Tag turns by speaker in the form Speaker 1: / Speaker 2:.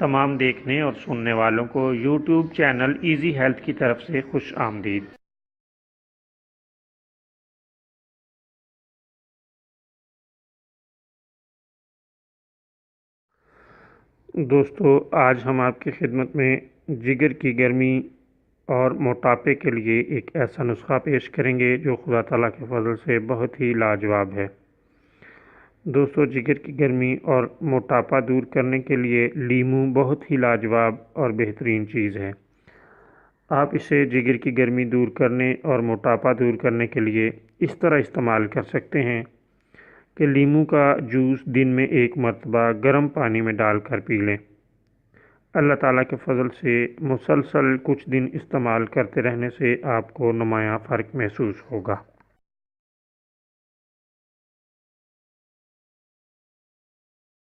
Speaker 1: तमाम देखने और सुनने वालों को यूट्यूब चैनल इजी हेल्थ की तरफ से खुश आमदीद। दोस्तों, आज हम आपकी खिदमत में जिगर की गर्मी और मोटापे के लिए एक ऐसा नुस्खा पेश करेंगे जो खुदा ताला के फजल से बहुत ही लाजवाब है। दोस्तों, जिगर की गर्मी और मोटापा दूर करने के लिए लीमू बहुत ही लाजवाब और बेहतरीन चीज़ है। आप इसे जिगर की गर्मी दूर करने और मोटापा दूर करने के लिए इस तरह इस्तेमाल कर सकते हैं कि लीमू का जूस दिन में एक मरतबा गर्म पानी में डालकर पी लें। अल्लाह ताला के फजल से मुसलसल कुछ दिन इस्तेमाल करते रहने से आपको नुमाया फ़र्क महसूस होगा।